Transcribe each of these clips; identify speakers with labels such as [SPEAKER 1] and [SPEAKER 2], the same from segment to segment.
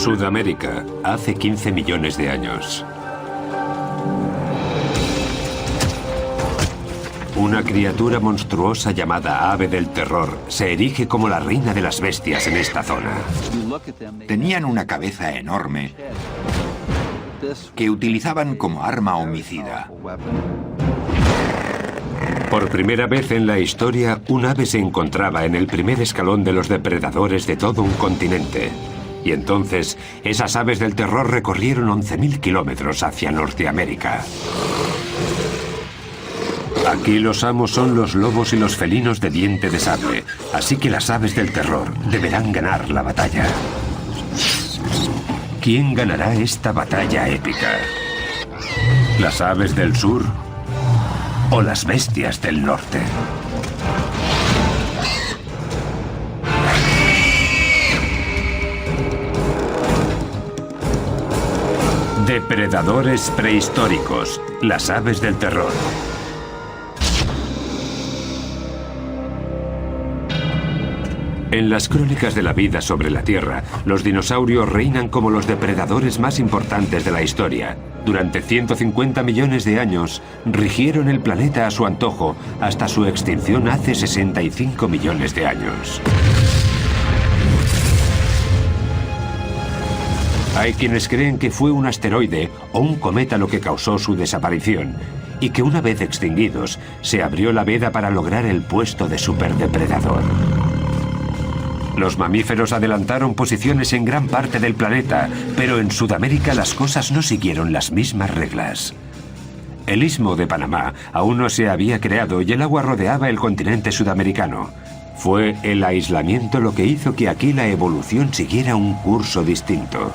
[SPEAKER 1] Sudamérica, hace 15 millones de años. Una criatura monstruosa llamada ave del terror se erige como la reina de las bestias en esta zona.
[SPEAKER 2] Tenían una cabeza enorme que utilizaban como arma homicida.
[SPEAKER 1] Por primera vez en la historia, un ave se encontraba en el primer escalón de los depredadores de todo un continente. Y entonces, esas aves del terror recorrieron 11.000 kilómetros hacia Norteamérica. Aquí los amos son los lobos y los felinos de diente de sable, así que las aves del terror deberán ganar la batalla. ¿Quién ganará esta batalla épica? ¿Las aves del sur o las bestias del norte? Depredadores prehistóricos, las aves del terror. En las crónicas de la vida sobre la Tierra, los dinosaurios reinan como los depredadores más importantes de la historia. Durante 150 millones de años, rigieron el planeta a su antojo hasta su extinción hace 65 millones de años. Hay quienes creen que fue un asteroide o un cometa lo que causó su desaparición, y que una vez extinguidos, se abrió la veda para lograr el puesto de superdepredador. Los mamíferos adelantaron posiciones en gran parte del planeta, pero en Sudamérica las cosas no siguieron las mismas reglas. El istmo de Panamá aún no se había creado y el agua rodeaba el continente sudamericano. Fue el aislamiento lo que hizo que aquí la evolución siguiera un curso distinto.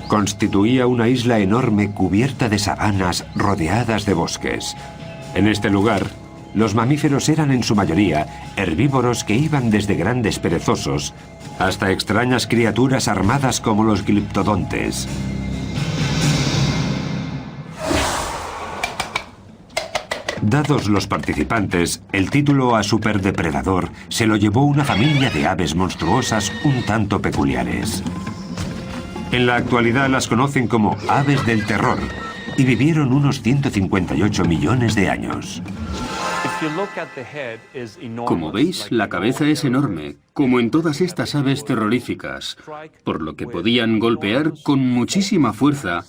[SPEAKER 1] Constituía una isla enorme cubierta de sabanas rodeadas de bosques. En este lugar, los mamíferos eran en su mayoría herbívoros que iban desde grandes perezosos hasta extrañas criaturas armadas como los gliptodontes. Dados los participantes, el título a superdepredador se lo llevó una familia de aves monstruosas un tanto peculiares. En la actualidad las conocen como aves del terror y vivieron unos 158 millones de años.
[SPEAKER 3] Como veis, la cabeza es enorme, como en todas estas aves terroríficas, por lo que podían golpear con muchísima fuerza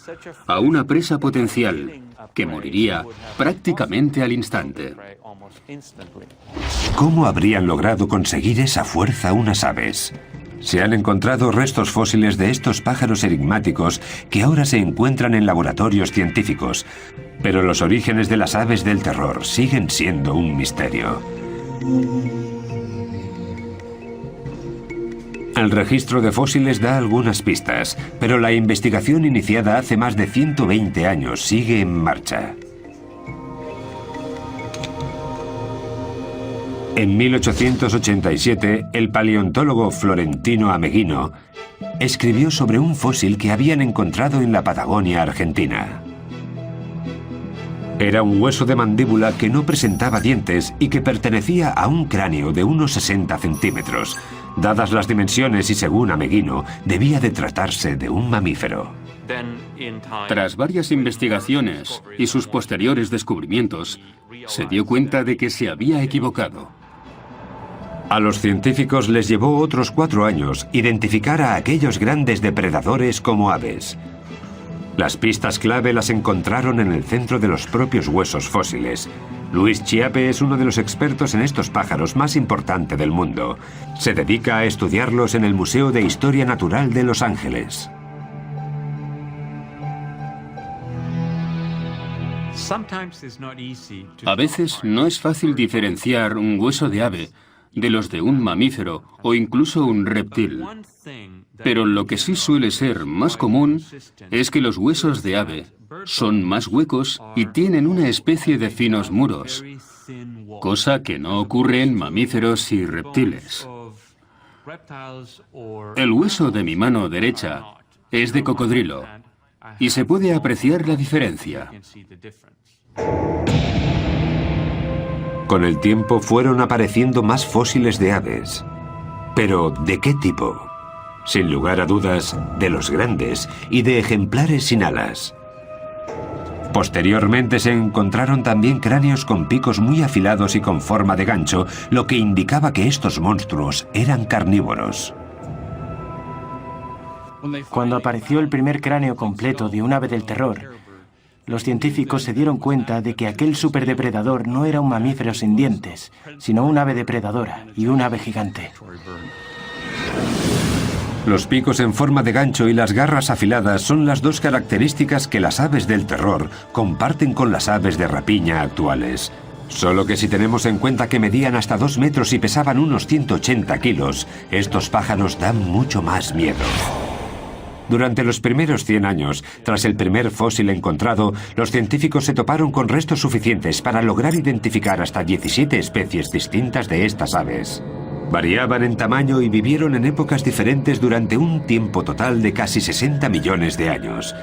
[SPEAKER 3] a una presa potencial, que moriría prácticamente al instante.
[SPEAKER 1] ¿Cómo habrían logrado conseguir esa fuerza unas aves? Se han encontrado restos fósiles de estos pájaros enigmáticos que ahora se encuentran en laboratorios científicos, pero los orígenes de las aves del terror siguen siendo un misterio. El registro de fósiles da algunas pistas, pero la investigación iniciada hace más de 120 años sigue en marcha. En 1887, el paleontólogo Florentino Ameghino escribió sobre un fósil que habían encontrado en la Patagonia argentina. Era un hueso de mandíbula que no presentaba dientes y que pertenecía a un cráneo de unos 60 centímetros. Dadas las dimensiones y según Ameghino, debía de tratarse de un mamífero.
[SPEAKER 3] Tras varias investigaciones y sus posteriores descubrimientos, se dio cuenta de que se había equivocado.
[SPEAKER 1] A los científicos les llevó otros 4 años identificar a aquellos grandes depredadores como aves. Las pistas clave las encontraron en el centro de los propios huesos fósiles. Luis Chiappe es uno de los expertos en estos pájaros más importante del mundo. Se dedica a estudiarlos en el Museo de Historia Natural de Los Ángeles.
[SPEAKER 3] A veces no es fácil diferenciar un hueso de ave de los de un mamífero o incluso un reptil. Pero lo que sí suele ser más común es que los huesos de ave son más huecos y tienen una especie de finos muros, cosa que no ocurre en mamíferos y reptiles. El hueso de mi mano derecha es de cocodrilo y se puede apreciar la diferencia.
[SPEAKER 1] Con el tiempo fueron apareciendo más fósiles de aves. Pero, ¿de qué tipo? Sin lugar a dudas, de los grandes y de ejemplares sin alas. Posteriormente se encontraron también cráneos con picos muy afilados y con forma de gancho, lo que indicaba que estos monstruos eran carnívoros.
[SPEAKER 4] Cuando apareció el primer cráneo completo de un ave del terror, los científicos se dieron cuenta de que aquel superdepredador no era un mamífero sin dientes, sino un ave depredadora y un ave gigante.
[SPEAKER 1] Los picos en forma de gancho y las garras afiladas son las dos características que las aves del terror comparten con las aves de rapiña actuales. Solo que si tenemos en cuenta que medían hasta 2 metros y pesaban unos 180 kilos, estos pájaros dan mucho más miedo. Durante los primeros 100 años, tras el primer fósil encontrado, los científicos se toparon con restos suficientes para lograr identificar hasta 17 especies distintas de estas aves. Variaban en tamaño y vivieron en épocas diferentes durante un tiempo total de casi 60 millones de años.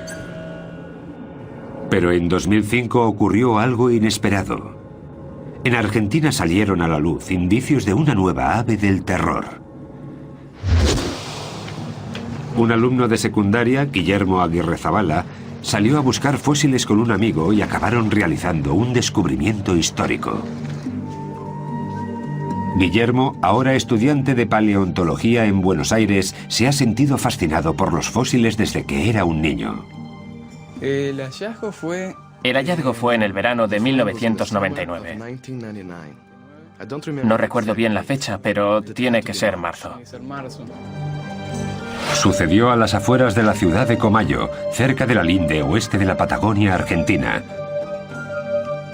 [SPEAKER 1] Pero en 2005 ocurrió algo inesperado. En Argentina salieron a la luz indicios de una nueva ave del terror. Un alumno de secundaria, Guillermo Aguirrezabala, salió a buscar fósiles con un amigo y acabaron realizando un descubrimiento histórico. Guillermo, ahora estudiante de paleontología en Buenos Aires, se ha sentido fascinado por los fósiles desde que era un niño.
[SPEAKER 5] El hallazgo fue en el verano de 1999. No recuerdo bien la fecha, pero tiene que ser marzo.
[SPEAKER 1] Sucedió a las afueras de la ciudad de Comayo, cerca de la linde oeste de la Patagonia argentina.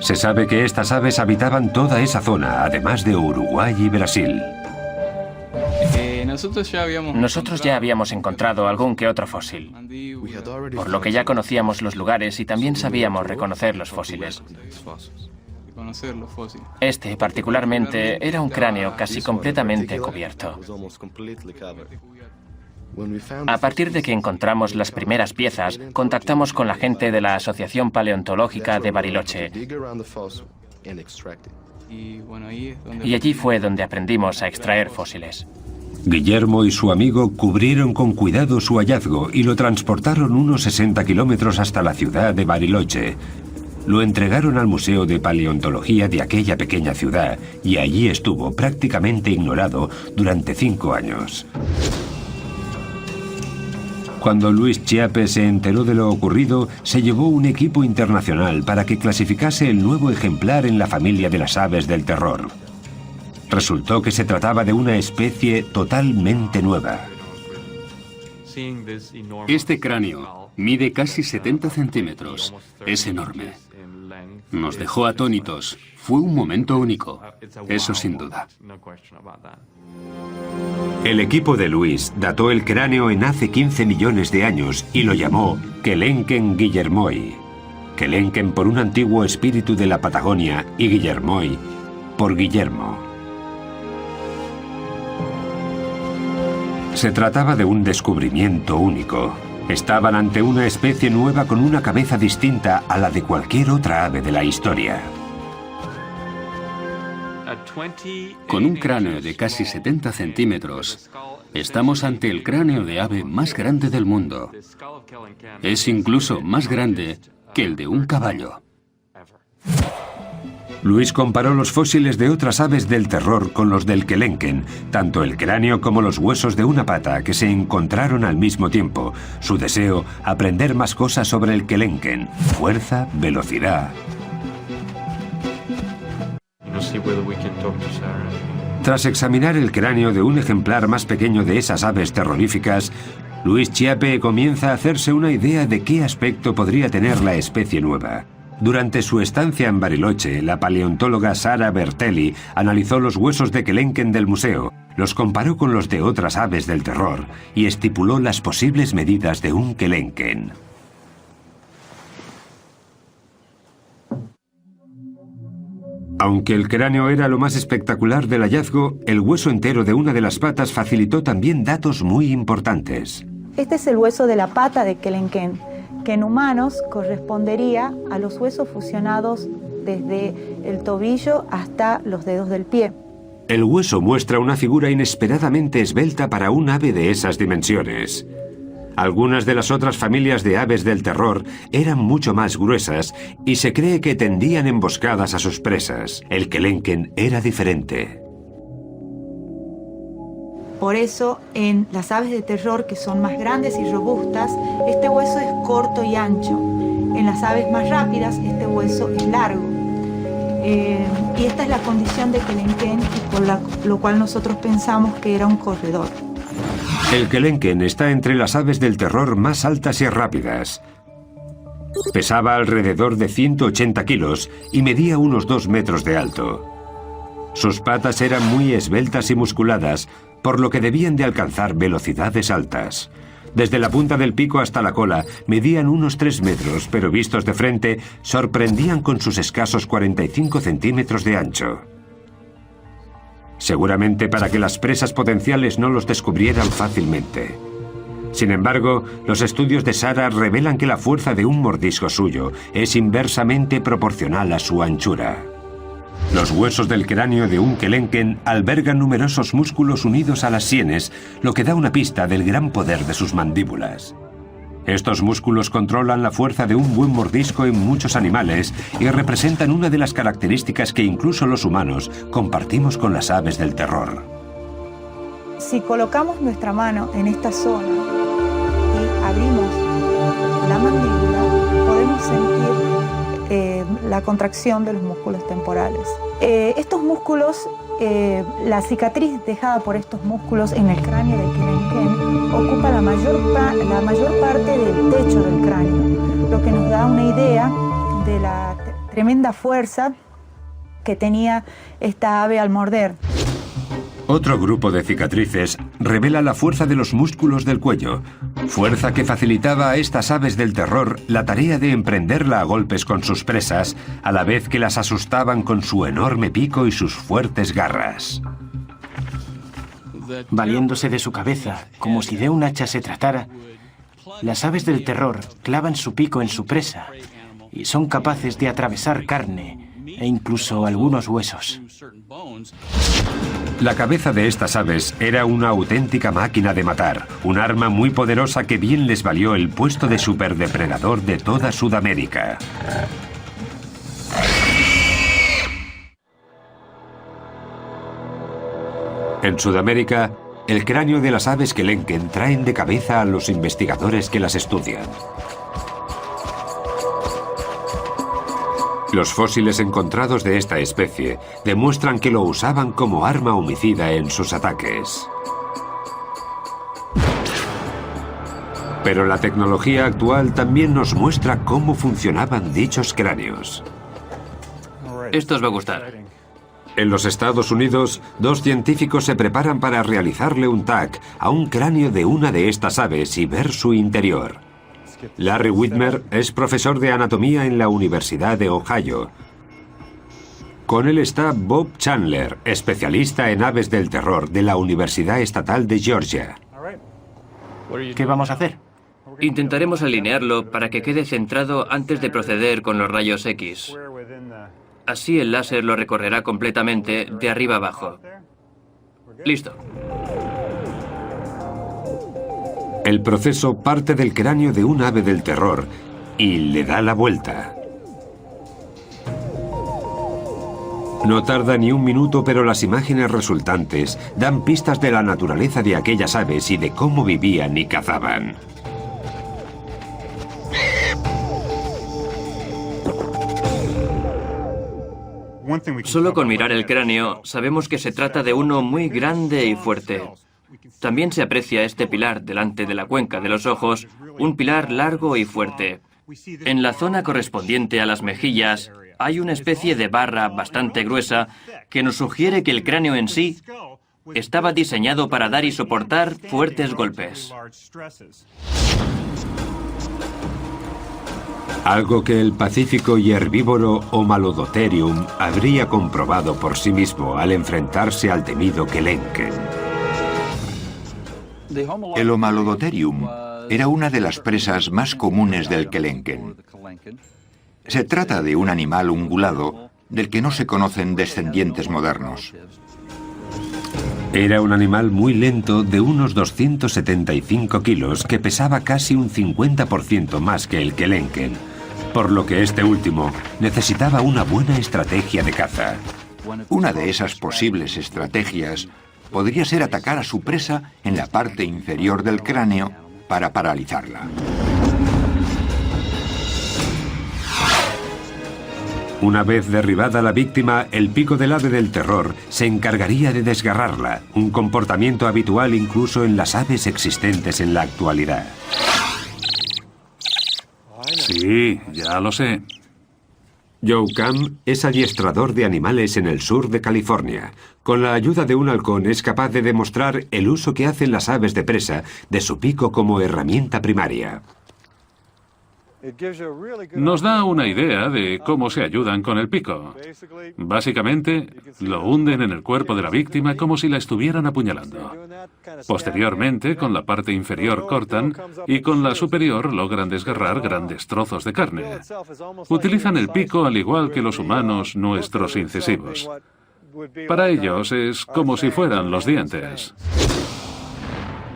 [SPEAKER 1] Se sabe que estas aves habitaban toda esa zona, además de Uruguay y Brasil.
[SPEAKER 5] Nosotros ya habíamos encontrado algún que otro fósil, por lo que ya conocíamos los lugares y también sabíamos reconocer los fósiles. Este, particularmente, era un cráneo casi completamente cubierto. A partir de que encontramos las primeras piezas, contactamos con la gente de la Asociación Paleontológica de Bariloche. Y allí fue donde aprendimos a extraer fósiles.
[SPEAKER 1] Guillermo y su amigo cubrieron con cuidado su hallazgo y lo transportaron unos 60 kilómetros hasta la ciudad de Bariloche. Lo entregaron al Museo de Paleontología de aquella pequeña ciudad y allí estuvo prácticamente ignorado durante 5 años. Cuando Luis Chiappe se enteró de lo ocurrido, se llevó un equipo internacional para que clasificase el nuevo ejemplar en la familia de las aves del terror. Resultó que se trataba de una especie totalmente nueva.
[SPEAKER 3] Este cráneo mide casi 70 centímetros. Es enorme. Nos dejó atónitos. Fue un momento único. Eso sin duda.
[SPEAKER 1] El equipo de Luis dató el cráneo en hace 15 millones de años y lo llamó Quelenquen guillermoi. Quelenquen por un antiguo espíritu de la Patagonia y Guillermoi por Guillermo. Se trataba de un descubrimiento único. Estaban ante una especie nueva con una cabeza distinta a la de cualquier otra ave de la historia.
[SPEAKER 3] Con un cráneo de casi 70 centímetros, estamos ante el cráneo de ave más grande del mundo. Es incluso más grande que el de un caballo.
[SPEAKER 1] Luis comparó los fósiles de otras aves del terror con los del Quelenquen, tanto el cráneo como los huesos de una pata que se encontraron al mismo tiempo. Su deseo, aprender más cosas sobre el Quelenquen, fuerza, velocidad. Tras examinar el cráneo de un ejemplar más pequeño de esas aves terroríficas, Luis Chiappe comienza a hacerse una idea de qué aspecto podría tener la especie nueva. Durante su estancia en Bariloche, la paleontóloga Sara Bertelli analizó los huesos de Quelenquen del museo, los comparó con los de otras aves del terror y estipuló las posibles medidas de un Quelenquen. Aunque el cráneo era lo más espectacular del hallazgo, el hueso entero de una de las patas facilitó también datos muy importantes.
[SPEAKER 6] Este es el hueso de la pata de Quelenquen, que en humanos correspondería a los huesos fusionados desde el tobillo hasta los dedos del pie.
[SPEAKER 1] El hueso muestra una figura inesperadamente esbelta para un ave de esas dimensiones. Algunas de las otras familias de aves del terror eran mucho más gruesas y se cree que tendían emboscadas a sus presas. El kelenken era diferente.
[SPEAKER 6] Por eso, en las aves de terror, que son más grandes y robustas, este hueso es corto y ancho. En las aves más rápidas, este hueso es largo. Y esta es la condición de kelenken, y por lo cual nosotros pensamos que era un corredor.
[SPEAKER 1] El kelenken está entre las aves del terror más altas y rápidas. Pesaba alrededor de 180 kilos y medía unos 2 metros de alto. Sus patas eran muy esbeltas y musculadas, por lo que debían de alcanzar velocidades altas. Desde la punta del pico hasta la cola medían unos 3 metros, pero vistos de frente sorprendían con sus escasos 45 centímetros de ancho. Seguramente para que las presas potenciales no los descubrieran fácilmente. Sin embargo, los estudios de Sarah revelan que la fuerza de un mordisco suyo es inversamente proporcional a su anchura. Los huesos del cráneo de un kelenken albergan numerosos músculos unidos a las sienes, lo que da una pista del gran poder de sus mandíbulas. Estos músculos controlan la fuerza de un buen mordisco en muchos animales y representan una de las características que incluso los humanos compartimos con las aves del terror.
[SPEAKER 6] Si colocamos nuestra mano en esta zona y abrimos la mandíbula, podemos sentir la contracción de los músculos temporales. Estos músculos, la cicatriz dejada por estos músculos en el cráneo del kelenken ocupa la mayor parte del techo del cráneo, lo que nos da una idea de la tremenda fuerza que tenía esta ave al morder.
[SPEAKER 1] Otro grupo de cicatrices revela la fuerza de los músculos del cuello, fuerza que facilitaba a estas aves del terror la tarea de emprenderla a golpes con sus presas, a la vez que las asustaban con su enorme pico y sus fuertes garras.
[SPEAKER 4] Valiéndose de su cabeza, como si de un hacha se tratara, las aves del terror clavan su pico en su presa y son capaces de atravesar carne e incluso algunos huesos.
[SPEAKER 1] La cabeza de estas aves era una auténtica máquina de matar, un arma muy poderosa que bien les valió el puesto de superdepredador de toda Sudamérica. En Sudamérica, el cráneo de las aves kelenken traen de cabeza a los investigadores que las estudian. Los fósiles encontrados de esta especie demuestran que lo usaban como arma homicida en sus ataques. Pero la tecnología actual también nos muestra cómo funcionaban dichos cráneos.
[SPEAKER 5] Esto os va a gustar.
[SPEAKER 1] En los Estados Unidos, 2 científicos se preparan para realizarle un TAC a un cráneo de una de estas aves y ver su interior. Larry Whitmer es profesor de anatomía en la Universidad de Ohio. Con él está Bob Chandler, especialista en aves del terror de la Universidad Estatal de Georgia.
[SPEAKER 4] ¿Qué vamos a hacer?
[SPEAKER 5] Intentaremos alinearlo para que quede centrado antes de proceder con los rayos X. Así el láser lo recorrerá completamente de arriba abajo. Listo.
[SPEAKER 1] El proceso parte del cráneo de un ave del terror y le da la vuelta. No tarda ni un minuto, pero las imágenes resultantes dan pistas de la naturaleza de aquellas aves y de cómo vivían y cazaban.
[SPEAKER 5] Solo con mirar el cráneo sabemos que se trata de uno muy grande y fuerte. También se aprecia este pilar delante de la cuenca de los ojos, un pilar largo y fuerte. En la zona correspondiente a las mejillas hay una especie de barra bastante gruesa que nos sugiere que el cráneo en sí estaba diseñado para dar y soportar fuertes golpes.
[SPEAKER 1] Algo que el pacífico y herbívoro Homalodotherium habría comprobado por sí mismo al enfrentarse al temido kelenken.
[SPEAKER 2] El Homalodotherium era una de las presas más comunes del kelenken. Se trata de un animal ungulado del que no se conocen descendientes modernos.
[SPEAKER 1] Era un animal muy lento de unos 275 kilos que pesaba casi un 50% más que el kelenken, por lo que este último necesitaba una buena estrategia de caza.
[SPEAKER 2] Una de esas posibles estrategias podría ser atacar a su presa en la parte inferior del cráneo para paralizarla.
[SPEAKER 1] Una vez derribada la víctima, el pico del ave del terror se encargaría de desgarrarla, un comportamiento habitual incluso en las aves existentes en la actualidad.
[SPEAKER 7] Sí, ya lo sé.
[SPEAKER 1] Joe Cam es adiestrador de animales en el sur de California. Con la ayuda de un halcón es capaz de demostrar el uso que hacen las aves de presa de su pico como herramienta primaria.
[SPEAKER 7] Nos da una idea de cómo se ayudan con el pico. Básicamente, lo hunden en el cuerpo de la víctima como si la estuvieran apuñalando. Posteriormente, con la parte inferior cortan y con la superior logran desgarrar grandes trozos de carne. Utilizan el pico al igual que los humanos nuestros incisivos. Para ellos es como si fueran los dientes.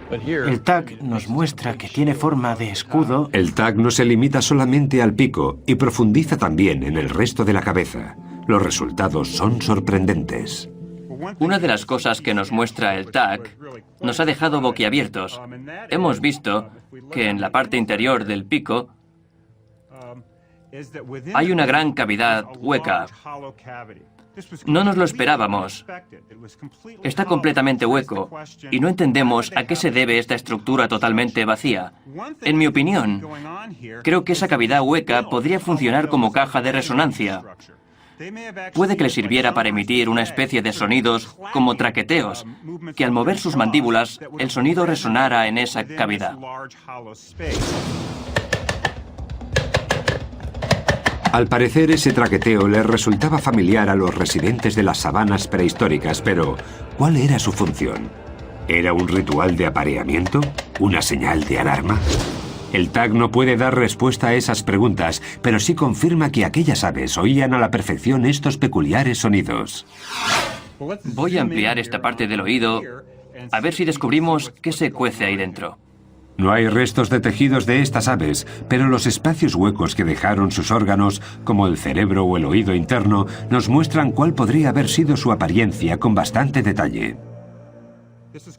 [SPEAKER 4] El tag nos muestra que tiene forma de escudo.
[SPEAKER 1] El tag no se limita solamente al pico y profundiza también en el resto de la cabeza. Los resultados son sorprendentes.
[SPEAKER 5] Una de las cosas que nos muestra el tag nos ha dejado boquiabiertos. Hemos visto que en la parte interior del pico hay una gran cavidad hueca. No nos lo esperábamos. Está completamente hueco y no entendemos a qué se debe esta estructura totalmente vacía. En mi opinión, creo que esa cavidad hueca podría funcionar como caja de resonancia. Puede que le sirviera para emitir una especie de sonidos como traqueteos, que al mover sus mandíbulas el sonido resonara en esa cavidad.
[SPEAKER 1] Al parecer, ese traqueteo les resultaba familiar a los residentes de las sabanas prehistóricas, pero ¿cuál era su función? ¿Era un ritual de apareamiento? ¿Una señal de alarma? El tag no puede dar respuesta a esas preguntas, pero sí confirma que aquellas aves oían a la perfección estos peculiares sonidos.
[SPEAKER 5] Voy a ampliar esta parte del oído a ver si descubrimos qué se cuece ahí dentro.
[SPEAKER 1] No hay restos de tejidos de estas aves, pero los espacios huecos que dejaron sus órganos, como el cerebro o el oído interno, nos muestran cuál podría haber sido su apariencia con bastante detalle.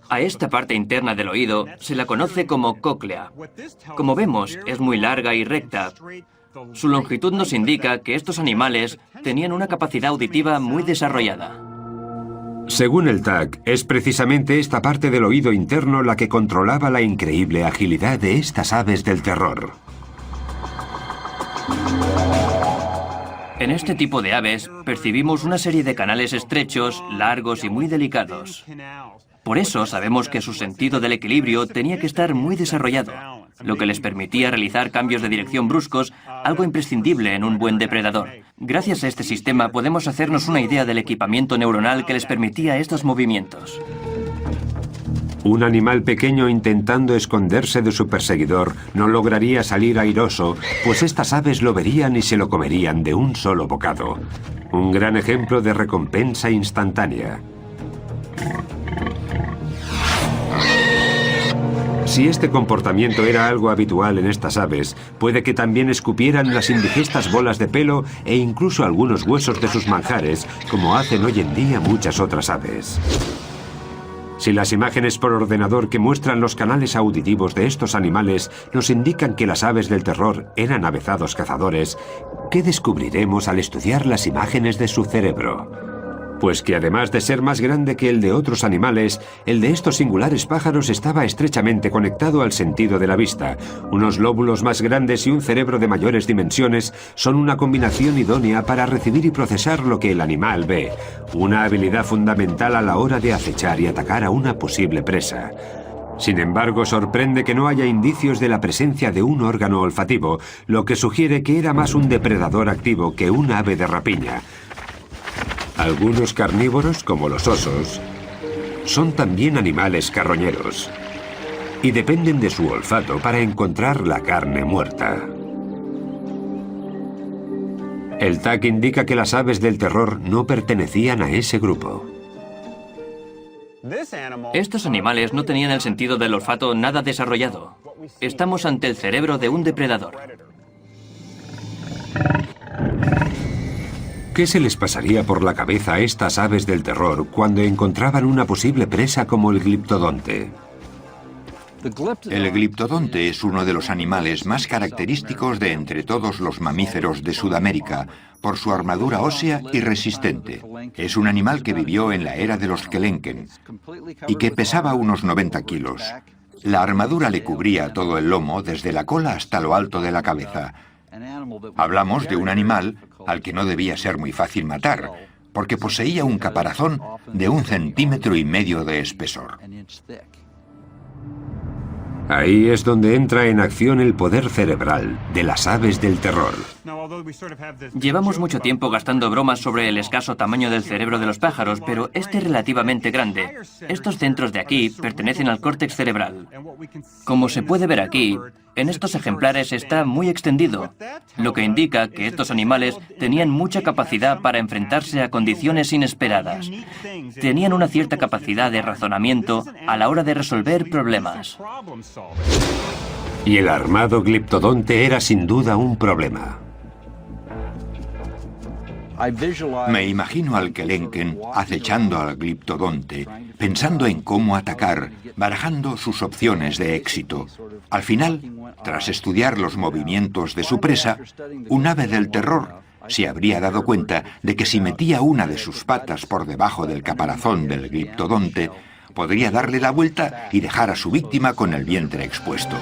[SPEAKER 5] A esta parte interna del oído se la conoce como cóclea. Como vemos, es muy larga y recta. Su longitud nos indica que estos animales tenían una capacidad auditiva muy desarrollada.
[SPEAKER 1] Según el tag, es precisamente esta parte del oído interno la que controlaba la increíble agilidad de estas aves del terror.
[SPEAKER 5] En este tipo de aves percibimos una serie de canales estrechos, largos y muy delicados. Por eso sabemos que su sentido del equilibrio tenía que estar muy desarrollado, lo que les permitía realizar cambios de dirección bruscos, algo imprescindible en un buen depredador. Gracias a este sistema podemos hacernos una idea del equipamiento neuronal que les permitía estos movimientos.
[SPEAKER 1] Un animal pequeño intentando esconderse de su perseguidor no lograría salir airoso, pues estas aves lo verían y se lo comerían de un solo bocado. Un gran ejemplo de recompensa instantánea. Si este comportamiento era algo habitual en estas aves, puede que también escupieran las indigestas bolas de pelo e incluso algunos huesos de sus manjares, como hacen hoy en día muchas otras aves. Si las imágenes por ordenador que muestran los canales auditivos de estos animales nos indican que las aves del terror eran avezados cazadores, ¿qué descubriremos al estudiar las imágenes de su cerebro? Pues que además de ser más grande que el de otros animales, el de estos singulares pájaros estaba estrechamente conectado al sentido de la vista. Unos lóbulos más grandes y un cerebro de mayores dimensiones son una combinación idónea para recibir y procesar lo que el animal ve, una habilidad fundamental a la hora de acechar y atacar a una posible presa. Sin embargo, sorprende que no haya indicios de la presencia de un órgano olfativo, lo que sugiere que era más un depredador activo que un ave de rapiña. Algunos carnívoros, como los osos, son también animales carroñeros y dependen de su olfato para encontrar la carne muerta. El tag indica que las aves del terror no pertenecían a ese grupo.
[SPEAKER 5] Estos animales no tenían el sentido del olfato nada desarrollado. Estamos ante el cerebro de un depredador.
[SPEAKER 1] ¿Qué se les pasaría por la cabeza a estas aves del terror cuando encontraban una posible presa como el gliptodonte?
[SPEAKER 2] El gliptodonte es uno de los animales más característicos de entre todos los mamíferos de Sudamérica, por su armadura ósea y resistente. Es un animal que vivió en la era de los Kelenken y que pesaba unos 90 kilos. La armadura le cubría todo el lomo, desde la cola hasta lo alto de la cabeza. Hablamos de un animal al que no debía ser muy fácil matar, porque poseía un caparazón de 1,5 centímetros de espesor.
[SPEAKER 1] Ahí es donde entra en acción el poder cerebral de las aves del terror.
[SPEAKER 5] Llevamos mucho tiempo gastando bromas sobre el escaso tamaño del cerebro de los pájaros, pero este es relativamente grande. Estos centros de aquí pertenecen al córtex cerebral. Como se puede ver aquí, en estos ejemplares está muy extendido, lo que indica que estos animales tenían mucha capacidad para enfrentarse a condiciones inesperadas. Tenían una cierta capacidad de razonamiento a la hora de resolver problemas.
[SPEAKER 1] Y el armado gliptodonte era sin duda un problema.
[SPEAKER 2] Me imagino al Kelenken acechando al gliptodonte, pensando en cómo atacar, barajando sus opciones de éxito. Al final, tras estudiar los movimientos de su presa, un ave del terror se habría dado cuenta de que si metía una de sus patas por debajo del caparazón del gliptodonte, podría darle la vuelta y dejar a su víctima con el vientre expuesto.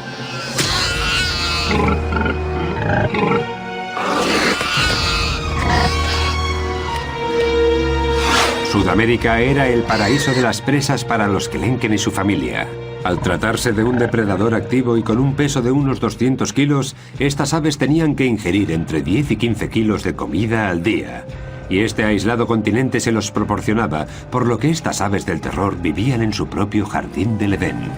[SPEAKER 1] Sudamérica era el paraíso de las presas para los Kelenken y su familia. Al tratarse de un depredador activo y con un peso de unos 200 kilos, estas aves tenían que ingerir entre 10 y 15 kilos de comida al día. Y este aislado continente se los proporcionaba, por lo que estas aves del terror vivían en su propio jardín del Edén.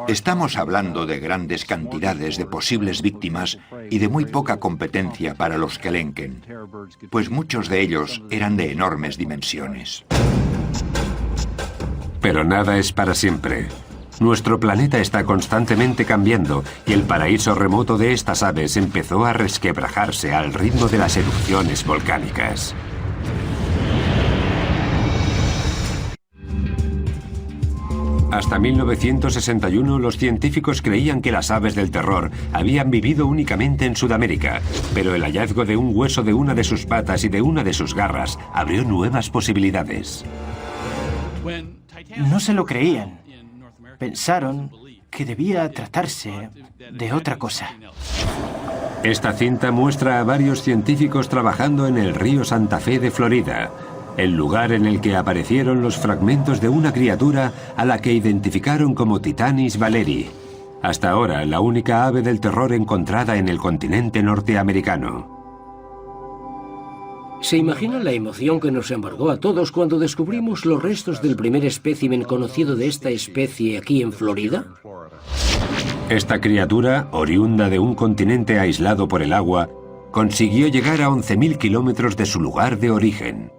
[SPEAKER 2] Estamos hablando de grandes cantidades de posibles víctimas y de muy poca competencia para los Kelenken, pues muchos de ellos eran de enormes dimensiones.
[SPEAKER 1] Pero nada es para siempre. Nuestro planeta está constantemente cambiando y el paraíso remoto de estas aves empezó a resquebrajarse al ritmo de las erupciones volcánicas. Hasta 1961 los científicos creían que las aves del terror habían vivido únicamente en Sudamérica, pero el hallazgo de un hueso de una de sus patas y de una de sus garras abrió nuevas posibilidades.
[SPEAKER 4] No se lo creían. Pensaron que debía tratarse de otra cosa.
[SPEAKER 1] Esta cinta muestra a varios científicos trabajando en el río Santa Fe de Florida, el lugar en el que aparecieron los fragmentos de una criatura a la que identificaron como Titanis valeri, hasta ahora la única ave del terror encontrada en el continente norteamericano.
[SPEAKER 8] ¿Se imagina la emoción que nos embargó a todos cuando descubrimos los restos del primer espécimen conocido de esta especie aquí en Florida?
[SPEAKER 1] Esta criatura, oriunda de un continente aislado por el agua, consiguió llegar a 11.000 kilómetros de su lugar de origen.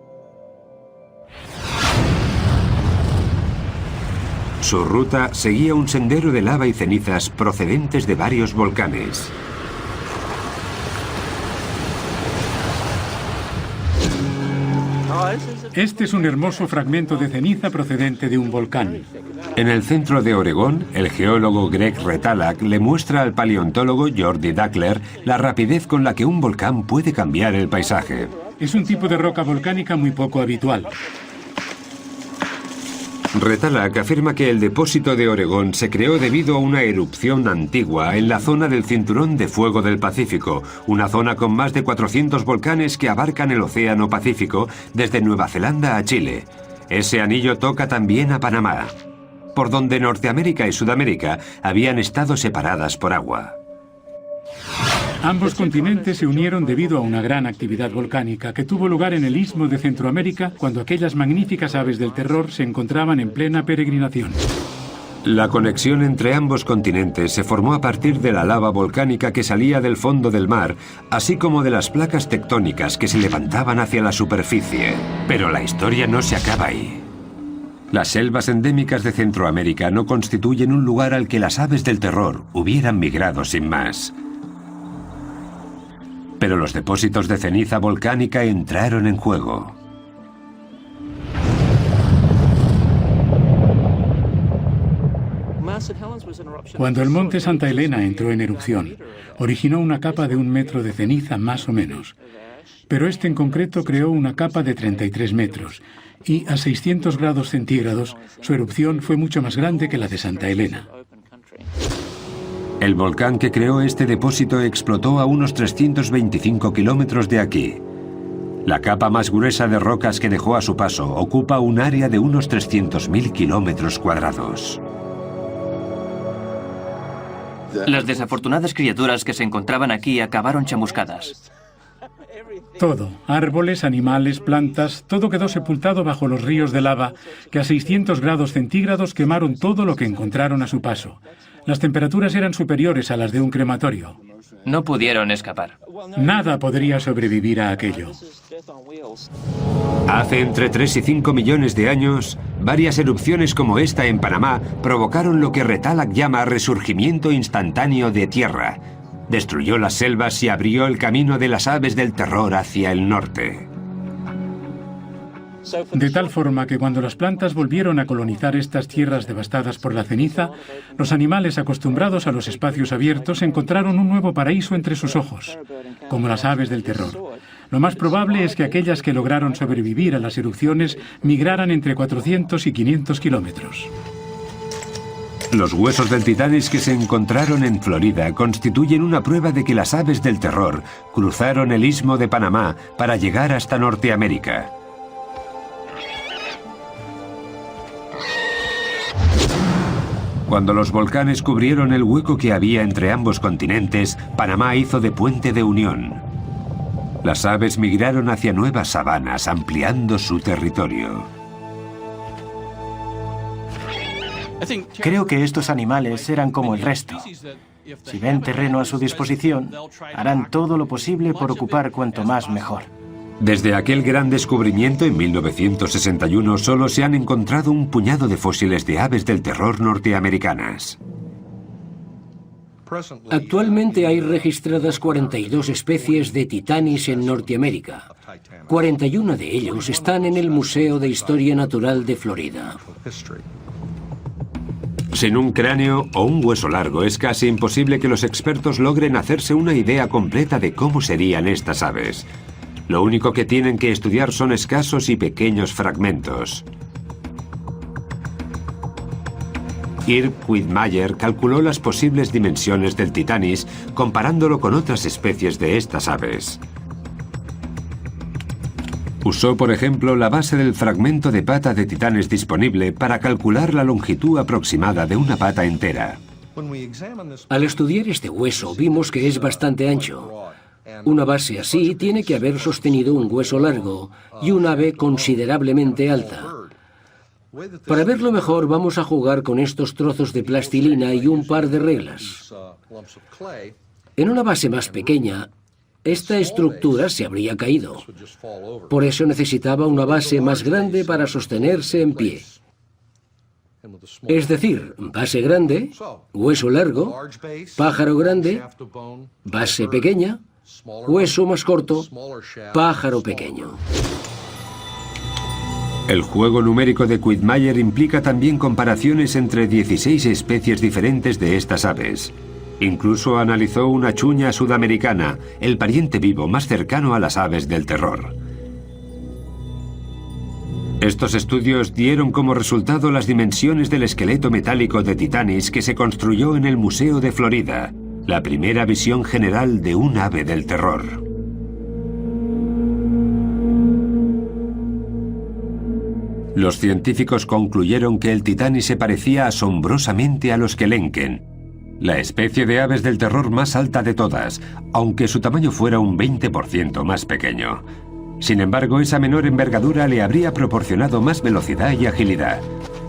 [SPEAKER 1] Su ruta seguía un sendero de lava y cenizas procedentes de varios volcanes.
[SPEAKER 9] Este es un hermoso fragmento de ceniza procedente de un volcán.
[SPEAKER 1] En el centro de Oregón, el geólogo Greg Retalak le muestra al paleontólogo Jordi Dackler la rapidez con la que un volcán puede cambiar el paisaje.
[SPEAKER 9] Es un tipo de roca volcánica muy poco habitual.
[SPEAKER 1] Retalak afirma que el depósito de Oregón se creó debido a una erupción antigua en la zona del Cinturón de Fuego del Pacífico, una zona con más de 400 volcanes que abarcan el Océano Pacífico desde Nueva Zelanda a Chile. Ese anillo toca también a Panamá, por donde Norteamérica y Sudamérica habían estado separadas por agua.
[SPEAKER 9] Ambos continentes se unieron debido a una gran actividad volcánica que tuvo lugar en el Istmo de Centroamérica cuando aquellas magníficas aves del terror se encontraban en plena peregrinación.
[SPEAKER 1] La conexión entre ambos continentes se formó a partir de la lava volcánica que salía del fondo del mar, así como de las placas tectónicas que se levantaban hacia la superficie. Pero la historia no se acaba ahí. Las selvas endémicas de Centroamérica no constituyen un lugar al que las aves del terror hubieran migrado sin más. Pero los depósitos de ceniza volcánica entraron en juego.
[SPEAKER 9] Cuando el monte Santa Elena entró en erupción, originó una capa de 1 metro de ceniza más o menos. Pero este en concreto creó una capa de 33 metros y a 600 grados centígrados su erupción fue mucho más grande que la de Santa Elena.
[SPEAKER 1] El volcán que creó este depósito explotó a unos 325 kilómetros de aquí. La capa más gruesa de rocas que dejó a su paso ocupa un área de unos 300.000 kilómetros cuadrados.
[SPEAKER 5] Las desafortunadas criaturas que se encontraban aquí acabaron chamuscadas.
[SPEAKER 9] Todo, árboles, animales, plantas, todo quedó sepultado bajo los ríos de lava que a 600 grados centígrados quemaron todo lo que encontraron a su paso. Las temperaturas eran superiores a las de un crematorio.
[SPEAKER 5] No pudieron escapar.
[SPEAKER 9] Nada podría sobrevivir a aquello.
[SPEAKER 1] Hace entre 3 y 5 millones de años, varias erupciones como esta en Panamá provocaron lo que Retalhak llama resurgimiento instantáneo de tierra. Destruyó las selvas y abrió el camino de las aves del terror hacia el norte.
[SPEAKER 9] De tal forma que cuando las plantas volvieron a colonizar estas tierras devastadas por la ceniza, los animales acostumbrados a los espacios abiertos encontraron un nuevo paraíso entre sus ojos, como las aves del terror. Lo más probable es que aquellas que lograron sobrevivir a las erupciones migraran entre 400 y 500 kilómetros.
[SPEAKER 1] Los huesos del Titanis que se encontraron en Florida constituyen una prueba de que las aves del terror cruzaron el istmo de Panamá para llegar hasta Norteamérica. Cuando los volcanes cubrieron el hueco que había entre ambos continentes, Panamá hizo de puente de unión. Las aves migraron hacia nuevas sabanas, ampliando su territorio.
[SPEAKER 4] Creo que estos animales eran como el resto. Si ven terreno a su disposición, harán todo lo posible por ocupar cuanto más mejor.
[SPEAKER 1] Desde aquel gran descubrimiento en 1961 solo se han encontrado un puñado de fósiles de aves del terror norteamericanas.
[SPEAKER 8] Actualmente hay registradas 42 especies de Titanis en Norteamérica. 41 de ellos están en el Museo de Historia Natural de Florida.
[SPEAKER 1] Sin un cráneo o un hueso largo es casi imposible que los expertos logren hacerse una idea completa de cómo serían estas aves. Lo único que tienen que estudiar son escasos y pequeños fragmentos. Irv Quittmeyer calculó las posibles dimensiones del Titanis comparándolo con otras especies de estas aves. Usó, por ejemplo, la base del fragmento de pata de Titanes disponible para calcular la longitud aproximada de una pata entera.
[SPEAKER 8] Al estudiar este hueso vimos que es bastante ancho. Una base así tiene que haber sostenido un hueso largo y un ave considerablemente alta. Para verlo mejor vamos a jugar con estos trozos de plastilina y un par de reglas. En una base más pequeña, esta estructura se habría caído. Por eso necesitaba una base más grande para sostenerse en pie. Es decir, base grande, hueso largo, pájaro grande, base pequeña, hueso más corto, pájaro pequeño.
[SPEAKER 1] El juego numérico de Quittmeyer implica también comparaciones entre 16 especies diferentes de estas aves. Incluso analizó una chuña sudamericana, el pariente vivo más cercano a las aves del terror. Estos estudios dieron como resultado las dimensiones del esqueleto metálico de Titanis que se construyó en el Museo de Florida, la primera visión general de un ave del terror. Los científicos concluyeron que el Titanis se parecía asombrosamente a los Kelenken, la especie de aves del terror más alta de todas, aunque su tamaño fuera un 20% más pequeño. Sin embargo, esa menor envergadura le habría proporcionado más velocidad y agilidad.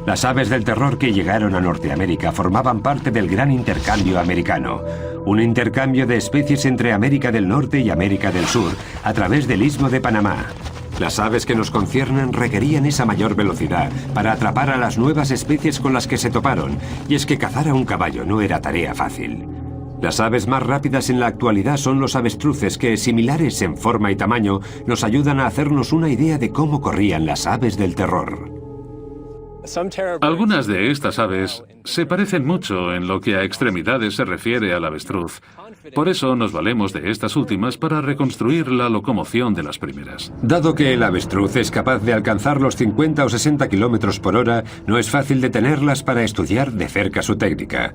[SPEAKER 1] Las aves del terror que llegaron a Norteamérica formaban parte del gran intercambio americano, un intercambio de especies entre América del Norte y América del Sur a través del Istmo de Panamá. Las aves que nos conciernen requerían esa mayor velocidad para atrapar a las nuevas especies con las que se toparon, y es que cazar a un caballo no era tarea fácil. Las aves más rápidas en la actualidad son los avestruces que, similares en forma y tamaño, nos ayudan a hacernos una idea de cómo corrían las aves del terror.
[SPEAKER 7] Algunas de estas aves se parecen mucho en lo que a extremidades se refiere al avestruz. Por eso nos valemos de estas últimas para reconstruir la locomoción de las primeras.
[SPEAKER 1] Dado que el avestruz es capaz de alcanzar los 50 o 60 kilómetros por hora, no es fácil detenerlas para estudiar de cerca su técnica.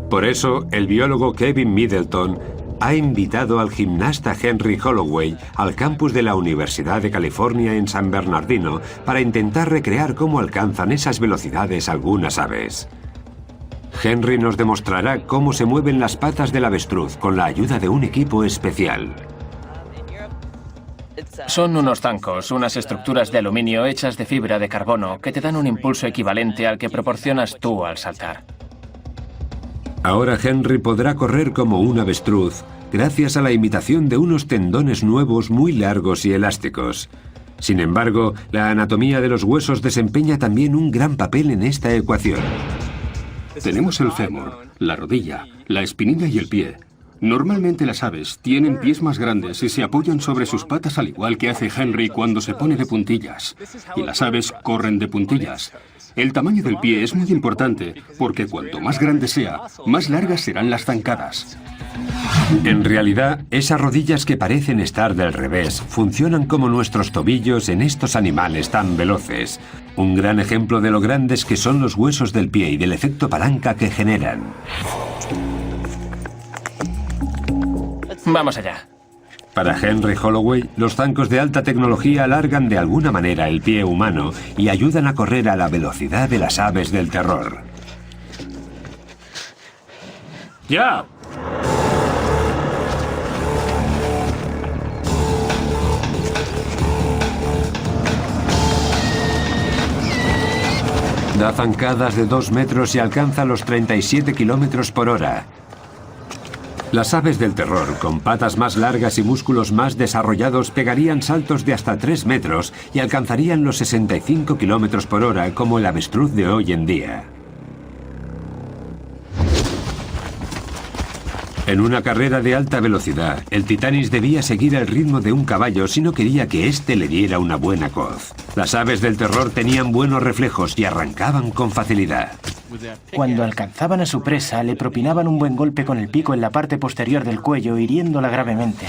[SPEAKER 1] Por eso, el biólogo Kevin Middleton ha invitado al gimnasta Henry Holloway al campus de la Universidad de California en San Bernardino para intentar recrear cómo alcanzan esas velocidades algunas aves. Henry nos demostrará cómo se mueven las patas del avestruz con la ayuda de un equipo especial.
[SPEAKER 10] Son unos zancos, unas estructuras de aluminio hechas de fibra de carbono que te dan un impulso equivalente al que proporcionas tú al saltar.
[SPEAKER 1] Ahora Henry podrá correr como un avestruz gracias a la imitación de unos tendones nuevos muy largos y elásticos. Sin embargo, la anatomía de los huesos desempeña también un gran papel en esta ecuación.
[SPEAKER 3] Tenemos el fémur, la rodilla, la espinilla y el pie. Normalmente las aves tienen pies más grandes y se apoyan sobre sus patas al igual que hace Henry cuando se pone de puntillas. Y las aves corren de puntillas. El tamaño del pie es muy importante porque cuanto más grande sea, más largas serán las zancadas.
[SPEAKER 1] En realidad, esas rodillas que parecen estar del revés funcionan como nuestros tobillos en estos animales tan veloces. Un gran ejemplo de lo grandes que son los huesos del pie y del efecto palanca que generan.
[SPEAKER 10] Vamos allá.
[SPEAKER 1] Para Henry Holloway, los zancos de alta tecnología alargan de alguna manera el pie humano y ayudan a correr a la velocidad de las aves del terror.
[SPEAKER 7] ¡Ya!
[SPEAKER 1] Da zancadas de 2 metros y alcanza los 37 kilómetros por hora. Las aves del terror, con patas más largas y músculos más desarrollados, pegarían saltos de hasta 3 metros y alcanzarían los 65 kilómetros por hora como el avestruz de hoy en día. En una carrera de alta velocidad, el Titanis debía seguir el ritmo de un caballo si no quería que éste le diera una buena coz. Las aves del terror tenían buenos reflejos y arrancaban con facilidad.
[SPEAKER 4] Cuando alcanzaban a su presa, le propinaban un buen golpe con el pico en la parte posterior del cuello, hiriéndola gravemente.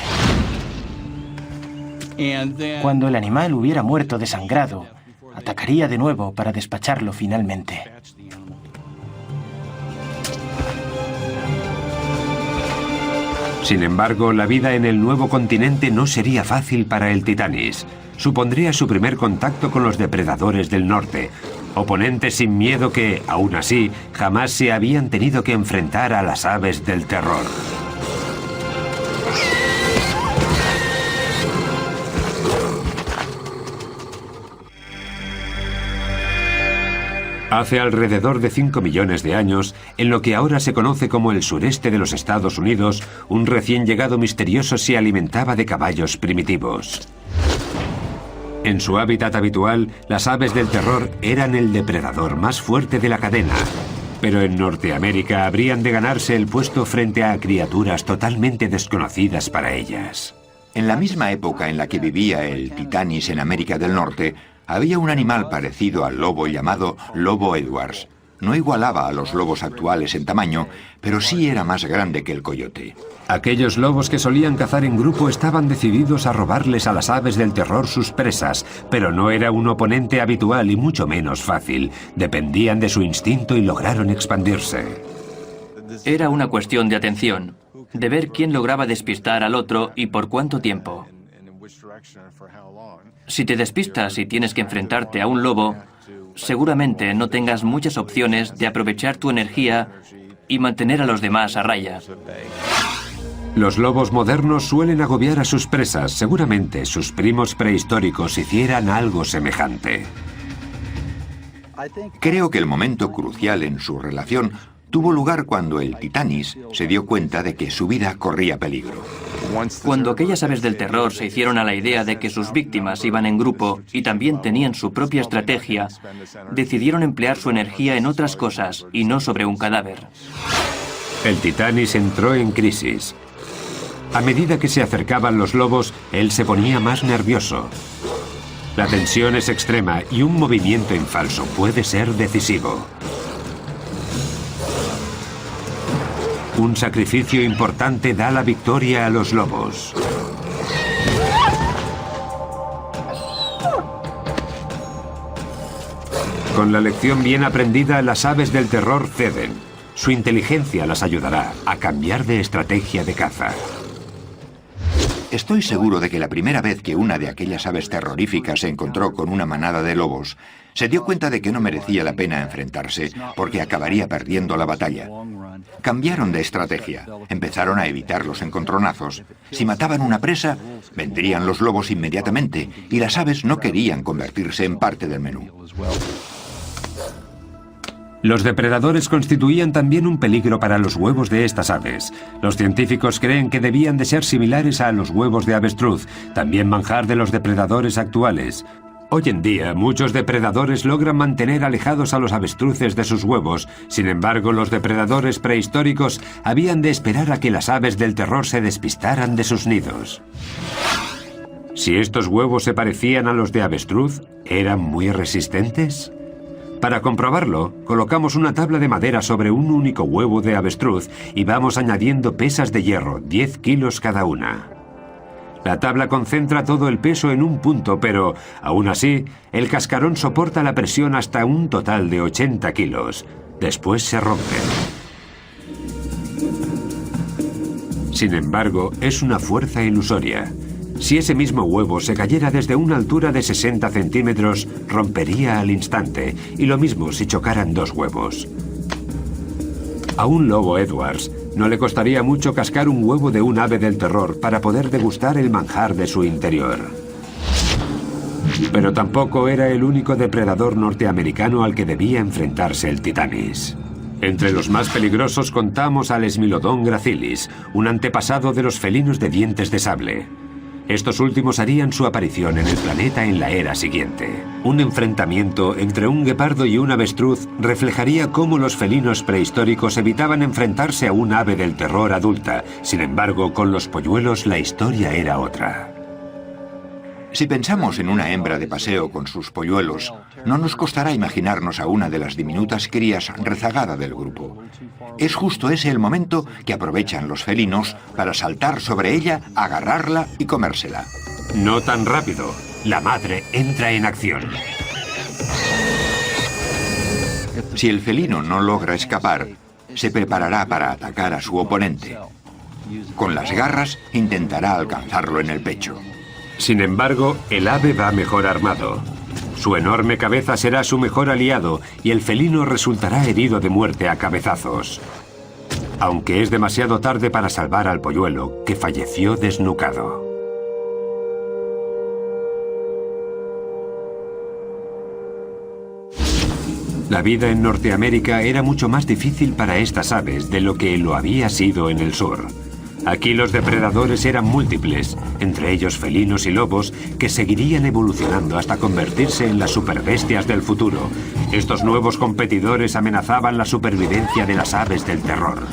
[SPEAKER 4] Cuando el animal hubiera muerto desangrado, atacaría de nuevo para despacharlo finalmente.
[SPEAKER 1] Sin embargo, la vida en el nuevo continente no sería fácil para el Titanis. Supondría su primer contacto con los depredadores del norte, oponentes sin miedo que, aún así, jamás se habían tenido que enfrentar a las aves del terror. Hace alrededor de 5 millones de años, en lo que ahora se conoce como el sureste de los Estados Unidos, un recién llegado misterioso se alimentaba de caballos primitivos. En su hábitat habitual, las aves del terror eran el depredador más fuerte de la cadena, pero en Norteamérica habrían de ganarse el puesto frente a criaturas totalmente desconocidas para ellas.
[SPEAKER 2] En la misma época en la que vivía el Titanis en América del Norte, había un animal parecido al lobo llamado lobo Edwards. No igualaba a los lobos actuales en tamaño, pero sí era más grande que el coyote.
[SPEAKER 1] Aquellos lobos que solían cazar en grupo estaban decididos a robarles a las aves del terror sus presas, pero no era un oponente habitual y mucho menos fácil. Dependían de su instinto y lograron expandirse.
[SPEAKER 5] Era una cuestión de atención, de ver quién lograba despistar al otro y por cuánto tiempo. Si te despistas y tienes que enfrentarte a un lobo, seguramente no tengas muchas opciones de aprovechar tu energía y mantener a los demás a raya.
[SPEAKER 1] Los lobos modernos suelen agobiar a sus presas. Seguramente sus primos prehistóricos hicieran algo semejante.
[SPEAKER 2] Creo que el momento crucial en su relación tuvo lugar cuando el Titanis se dio cuenta de que su vida corría peligro.
[SPEAKER 5] Cuando aquellas aves del terror se hicieron a la idea de que sus víctimas iban en grupo y también tenían su propia estrategia, decidieron emplear su energía en otras cosas y no sobre un cadáver.
[SPEAKER 1] El Titanis entró en crisis. A medida que se acercaban los lobos, él se ponía más nervioso. La tensión es extrema y un movimiento en falso puede ser decisivo. Un sacrificio importante da la victoria a los lobos. Con la lección bien aprendida, las aves del terror ceden. Su inteligencia las ayudará a cambiar de estrategia de caza.
[SPEAKER 2] Estoy seguro de que la primera vez que una de aquellas aves terroríficas se encontró con una manada de lobos, se dio cuenta de que no merecía la pena enfrentarse porque acabaría perdiendo la batalla. Cambiaron de estrategia, empezaron a evitar los encontronazos. Si mataban una presa, vendrían los lobos inmediatamente y las aves no querían convertirse en parte del menú.
[SPEAKER 1] Los depredadores constituían también un peligro para los huevos de estas aves. Los científicos creen que debían de ser similares a los huevos de avestruz, también manjar de los depredadores actuales. Hoy en día, muchos depredadores logran mantener alejados a los avestruces de sus huevos. Sin embargo, los depredadores prehistóricos habían de esperar a que las aves del terror se despistaran de sus nidos. Si estos huevos se parecían a los de avestruz, ¿eran muy resistentes? Para comprobarlo, colocamos una tabla de madera sobre un único huevo de avestruz y vamos añadiendo pesas de hierro, 10 kilos cada una. La tabla concentra todo el peso en un punto, pero, aún así, el cascarón soporta la presión hasta un total de 80 kilos. Después se rompen. Sin embargo, es una fuerza ilusoria. Si ese mismo huevo se cayera desde una altura de 60 centímetros, rompería al instante, y lo mismo si chocaran dos huevos. A un lobo Edwards no le costaría mucho cascar un huevo de un ave del terror para poder degustar el manjar de su interior. Pero tampoco era el único depredador norteamericano al que debía enfrentarse el Titanis. Entre los más peligrosos contamos al Smilodon gracilis, un antepasado de los felinos de dientes de sable. Estos últimos harían su aparición en el planeta en la era siguiente. Un enfrentamiento entre un guepardo y un avestruz reflejaría cómo los felinos prehistóricos evitaban enfrentarse a un ave del terror adulta. Sin embargo, con los polluelos la historia era otra.
[SPEAKER 2] Si pensamos en una hembra de paseo con sus polluelos, no nos costará imaginarnos a una de las diminutas crías rezagada del grupo. Es justo ese el momento que aprovechan los felinos para saltar sobre ella, agarrarla y comérsela.
[SPEAKER 1] No tan rápido. La madre entra en acción.
[SPEAKER 2] Si el felino no logra escapar, se preparará para atacar a su oponente. Con las garras intentará alcanzarlo en el pecho.
[SPEAKER 1] Sin embargo, el ave va mejor armado. Su enorme cabeza será su mejor aliado y el felino resultará herido de muerte a cabezazos. Aunque es demasiado tarde para salvar al polluelo, que falleció desnucado. La vida en Norteamérica era mucho más difícil para estas aves de lo que lo había sido en el sur. Aquí los depredadores eran múltiples, entre ellos felinos y lobos, que seguirían evolucionando hasta convertirse en las superbestias del futuro. Estos nuevos competidores amenazaban la supervivencia de las aves del terror.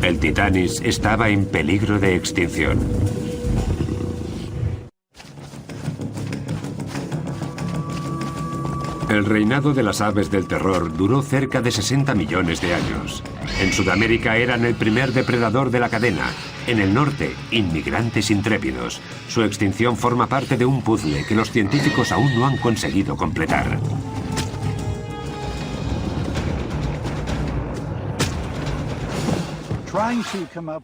[SPEAKER 1] El Titanis estaba en peligro de extinción. El reinado de las aves del terror duró cerca de 60 millones de años. En Sudamérica eran el primer depredador de la cadena. En el norte, inmigrantes intrépidos. Su extinción forma parte de un puzzle que los científicos aún no han conseguido completar.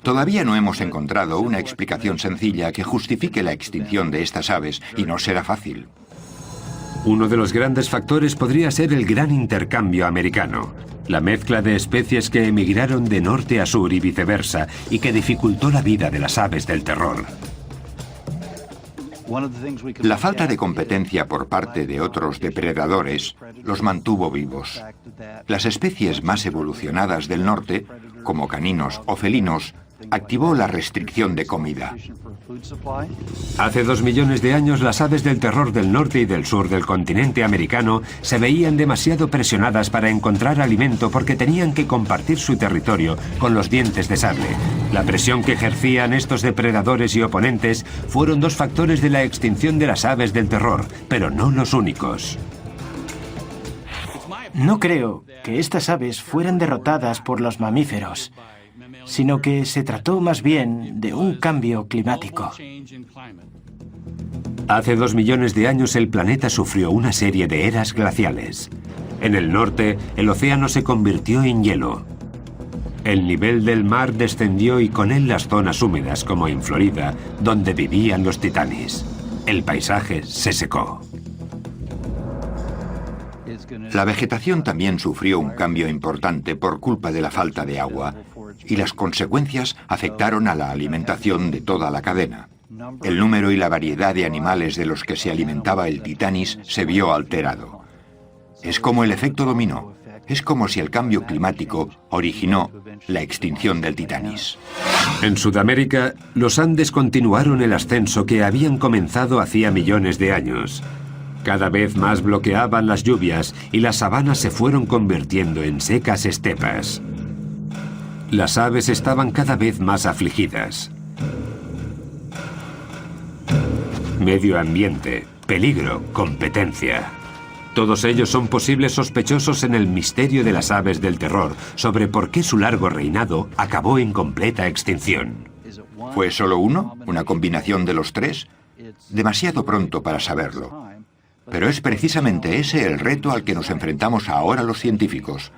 [SPEAKER 2] Todavía no hemos encontrado una explicación sencilla que justifique la extinción de estas aves, y no será fácil.
[SPEAKER 1] Uno de los grandes factores podría ser el gran intercambio americano, la mezcla de especies que emigraron de norte a sur y viceversa, y que dificultó la vida de las aves del terror.
[SPEAKER 2] La falta de competencia por parte de otros depredadores los mantuvo vivos. Las especies más evolucionadas del norte, como caninos o felinos, activó la restricción de comida.
[SPEAKER 1] Hace 2 millones de años, las aves del terror del norte y del sur del continente americano se veían demasiado presionadas para encontrar alimento porque tenían que compartir su territorio con los dientes de sable. La presión que ejercían estos depredadores y oponentes fueron 2 factores de la extinción de las aves del terror, pero no los únicos.
[SPEAKER 4] No creo que estas aves fueran derrotadas por los mamíferos, sino que se trató más bien de un cambio climático.
[SPEAKER 1] Hace 2 millones de años el planeta sufrió una serie de eras glaciales. En el norte, el océano se convirtió en hielo. El nivel del mar descendió y con él las zonas húmedas, como en Florida, donde vivían los titanis. El paisaje se secó.
[SPEAKER 2] La vegetación también sufrió un cambio importante por culpa de la falta de agua, y las consecuencias afectaron a la alimentación de toda la cadena. El número y la variedad de animales de los que se alimentaba el titanis se vio alterado. Es como el efecto dominó. Es como si el cambio climático originó la extinción del titanis.
[SPEAKER 1] En Sudamérica, los Andes continuaron el ascenso que habían comenzado hacía millones de años. Cada vez más bloqueaban las lluvias y las sabanas se fueron convirtiendo en secas estepas. Las aves estaban cada vez más afligidas. Medio ambiente, peligro, competencia. Todos ellos son posibles sospechosos en el misterio de las aves del terror sobre por qué su largo reinado acabó en completa extinción.
[SPEAKER 2] ¿Fue solo uno? ¿Una combinación de los 3? Demasiado pronto para saberlo. Pero es precisamente ese el reto al que nos enfrentamos ahora los científicos.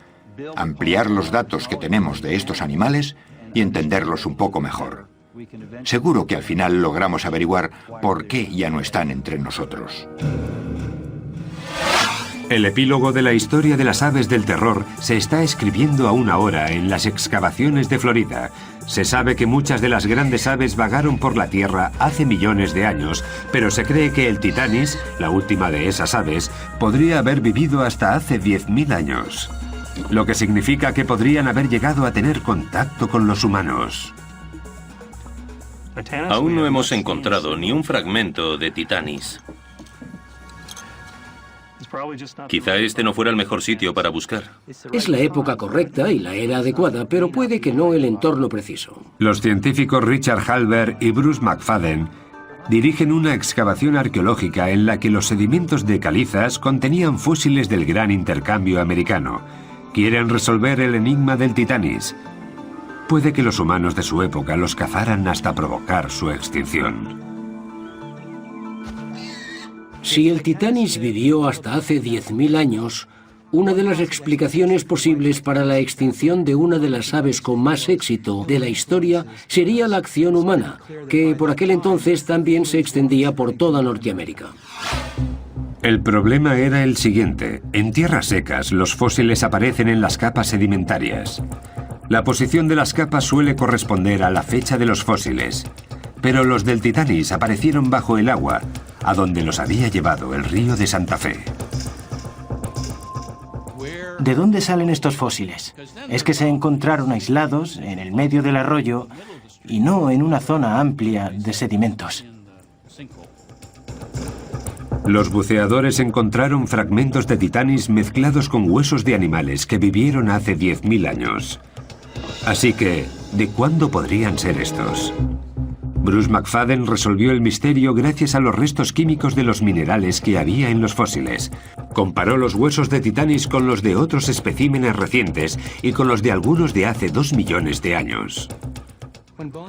[SPEAKER 2] Ampliar los datos que tenemos de estos animales y entenderlos un poco mejor. Seguro que al final logramos averiguar por qué ya no están entre nosotros.
[SPEAKER 1] El epílogo de la historia de las aves del terror se está escribiendo aún ahora en las excavaciones de Florida. Se sabe que muchas de las grandes aves vagaron por la Tierra hace millones de años, pero se cree que el titanis, la última de esas aves, podría haber vivido hasta hace 10.000 años. Lo que significa que podrían haber llegado a tener contacto con los humanos.
[SPEAKER 11] Aún no hemos encontrado ni un fragmento de titanis. Quizá este no fuera el mejor sitio para buscar.
[SPEAKER 8] Es la época correcta y la era adecuada, pero puede que no el entorno preciso.
[SPEAKER 1] Los científicos Richard Halber y Bruce McFadden dirigen una excavación arqueológica en la que los sedimentos de calizas contenían fósiles del gran intercambio americano. Quieren resolver el enigma del titanis. Puede que los humanos de su época los cazaran hasta provocar su extinción.
[SPEAKER 8] Si el titanis vivió hasta hace 10.000 años, una de las explicaciones posibles para la extinción de una de las aves con más éxito de la historia sería la acción humana, que por aquel entonces también se extendía por toda Norteamérica.
[SPEAKER 1] El problema era el siguiente. En tierras secas, los fósiles aparecen en las capas sedimentarias. La posición de las capas suele corresponder a la fecha de los fósiles. Pero los del titanis aparecieron bajo el agua, a donde los había llevado el río de Santa Fe.
[SPEAKER 4] ¿De dónde salen estos fósiles? Es que se encontraron aislados en el medio del arroyo y no en una zona amplia de sedimentos.
[SPEAKER 1] Los buceadores encontraron fragmentos de titanis mezclados con huesos de animales que vivieron hace 10.000 años. Así que, ¿de cuándo podrían ser estos? Bruce McFadden resolvió el misterio gracias a los restos químicos de los minerales que había en los fósiles. Comparó los huesos de titanis con los de otros especímenes recientes y con los de algunos de hace 2 millones de años.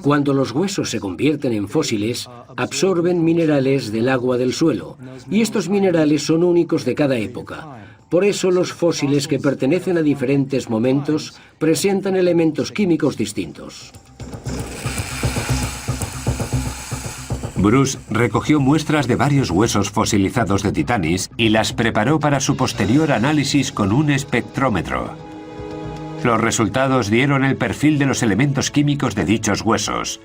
[SPEAKER 8] Cuando los huesos se convierten en fósiles, absorben minerales del agua del suelo, y estos minerales son únicos de cada época. Por eso los fósiles que pertenecen a diferentes momentos presentan elementos químicos distintos.
[SPEAKER 1] Bruce recogió muestras de varios huesos fosilizados de titanis y las preparó para su posterior análisis con un espectrómetro. Los resultados dieron el perfil de los elementos químicos de dichos huesos.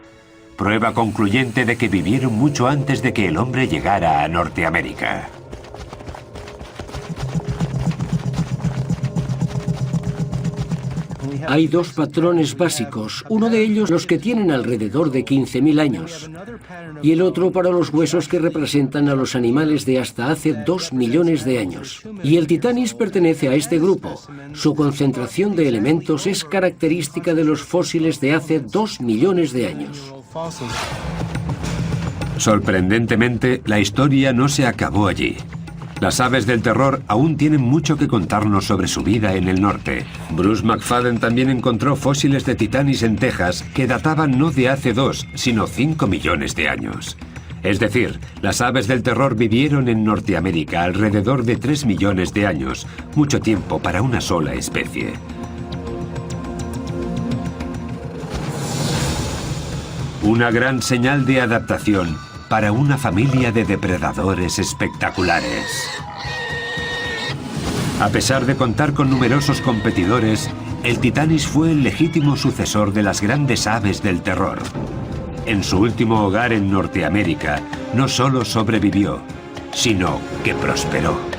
[SPEAKER 1] prueba concluyente de que vivieron mucho antes de que el hombre llegara a Norteamérica.
[SPEAKER 8] Hay dos patrones básicos, uno de ellos los que tienen alrededor de 15.000 años y el otro para los huesos que representan a los animales de hasta hace 2 millones de años. Y el Titanis pertenece a este grupo. Su concentración de elementos es característica de los fósiles de hace 2 millones de años.
[SPEAKER 1] Sorprendentemente, la historia no se acabó allí. Las aves del terror aún tienen mucho que contarnos sobre su vida en el norte. Bruce McFadden también encontró fósiles de Titanis en Texas que databan no de hace 2, sino 5 millones de años. Es decir, las aves del terror vivieron en Norteamérica alrededor de 3 millones de años, mucho tiempo para una sola especie. Una gran señal de adaptación para una familia de depredadores espectaculares. A pesar de contar con numerosos competidores, el Titanis fue el legítimo sucesor de las grandes aves del terror. En su último hogar en Norteamérica, no solo sobrevivió, sino que prosperó.